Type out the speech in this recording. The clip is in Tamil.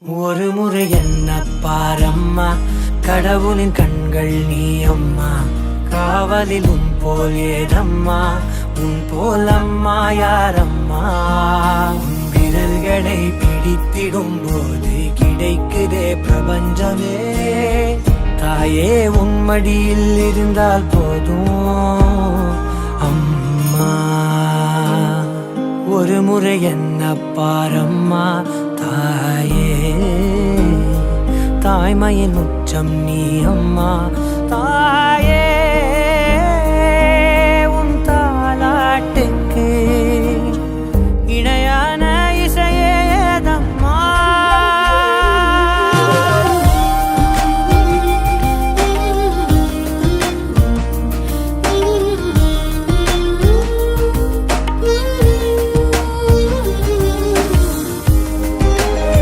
ஒரு முறை என்ன பாரம்மா, கடவுளின் கண்கள் நீ அம்மா. காவலில் உன் போல் ஏதம்மா, உன் போல் அம்மா யாரம்மா. உன் விரல்களை பிடித்திடும் போது கிடைக்குதே பிரபஞ்சமே. தாயே உன் மடியில் இருந்தால் போதும் அம்மா. ஒரு முறை என்ன பாரம்மா தாயே, தாய்மையின் உச்சம் நீ அம்மா.